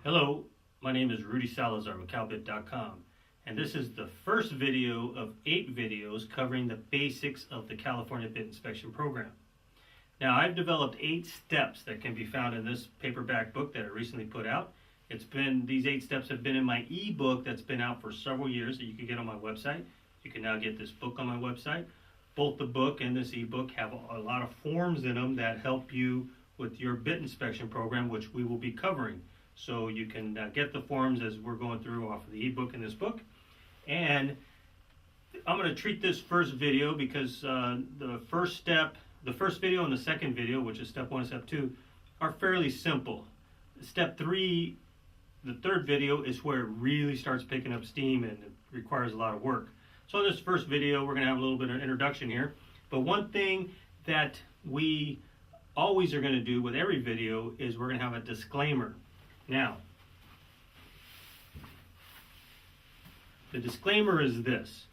Hello, my name is Rudy Salazar with CalBit.com, and this is the first video of 8 videos covering the basics of the California Bit Inspection Program. Now, I've developed 8 steps that can be found in this paperback book that I recently put out. These 8 steps have been in my ebook that's been out for several years that you can get on my website. You can now get this book on my website. Both the book and this ebook have a lot of forms in them that help you with your bit inspection program, which we will be covering. So you can get the forms as we're going through off of the ebook in this book. And I'm going to treat this first video because the first video and the second video, which is step 1 and step 2, are fairly simple. Step 3, the third video, is where it really starts picking up steam and it requires a lot of work. So in this first video, we're going to have a little bit of introduction here. But one thing that we always are going to do with every video is we're going to have a disclaimer. Now, the disclaimer is this.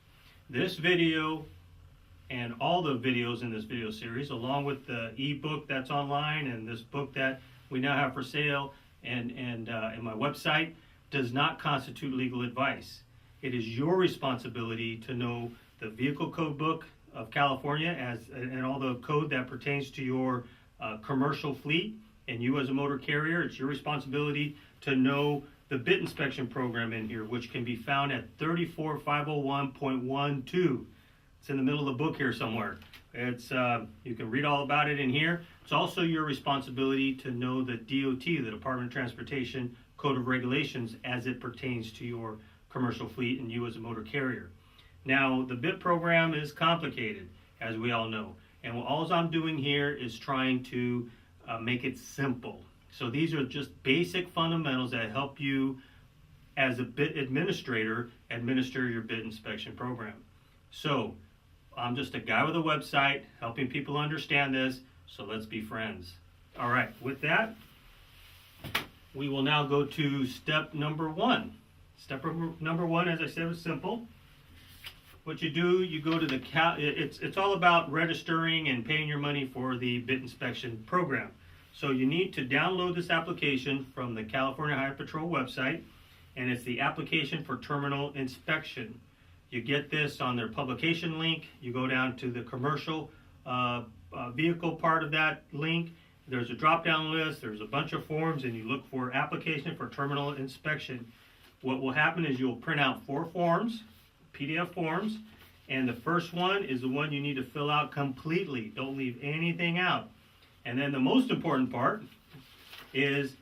This video and all the videos in this video series, along with the ebook that's online and this book that we now have for sale and my website, does not constitute legal advice. It is your responsibility to know the Vehicle Code Book of California and all the code that pertains to your commercial fleet. And you as a motor carrier, it's your responsibility to know the bit inspection program in here, which can be found at 34501.12. It's in the middle of the book here somewhere. You can read all about it in here. It's also your responsibility to know the D.O.T, the Department of Transportation Code of Regulations, as it pertains to your commercial fleet and you as a motor carrier. Now, the bit program is complicated, as we all know. And all I'm doing here is trying to make it simple. So these are just basic fundamentals that help you as a bit administrator administer your bit inspection program. So I'm just a guy with a website helping people understand this, so let's be friends. All right, with that, we will now go to step number 1. Step number 1, as I said, is simple. What you do, you go to the it's all about registering and paying your money for the bit inspection program. So you need to download this application from the California Highway Patrol website, and it's the application for terminal inspection. You get this on their publication link. You go down to the commercial vehicle part of that link. There's a drop-down list. There's a bunch of forms, and you look for application for terminal inspection. What will happen is you'll print out 4 forms, PDF forms, and the first one is the one you need to fill out completely. Don't leave anything out. And then the most important part is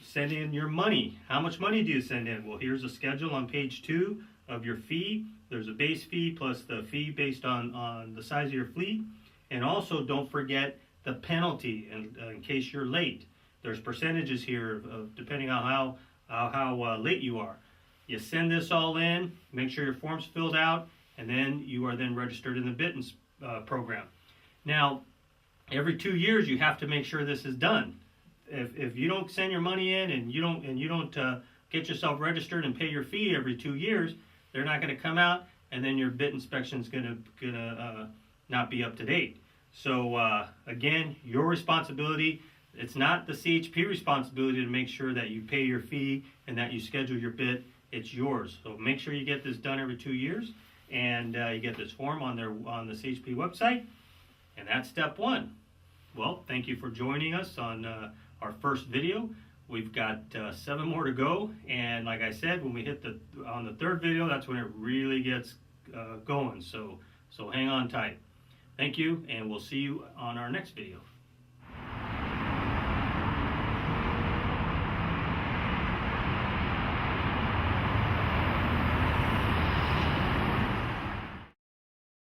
send in your money. How much money do you send in? Well, here's a schedule on page 2 of your fee. There's a base fee plus the fee based on the size of your fleet. And also don't forget the penalty in case you're late. There's percentages here depending on how late you are. You send this all in, make sure your form's filled out, and then you are then registered in the bit program. Now, every 2 years you have to make sure this is done. If you don't send your money in and you don't get yourself registered and pay your fee every 2 years, they're not going to come out, and then your bit inspection is gonna not be up to date. So again, your responsibility. It's not the CHP responsibility to make sure that you pay your fee and that you schedule your bit. It's yours. So make sure you get this done every 2 years, and you get this form on the CHP website. And that's step 1. Well, thank you for joining us on our first video. We've got 7 more to go, and like I said, when we hit on the third video, that's when it really gets going. So hang on tight. Thank you, and we'll see you on our next video.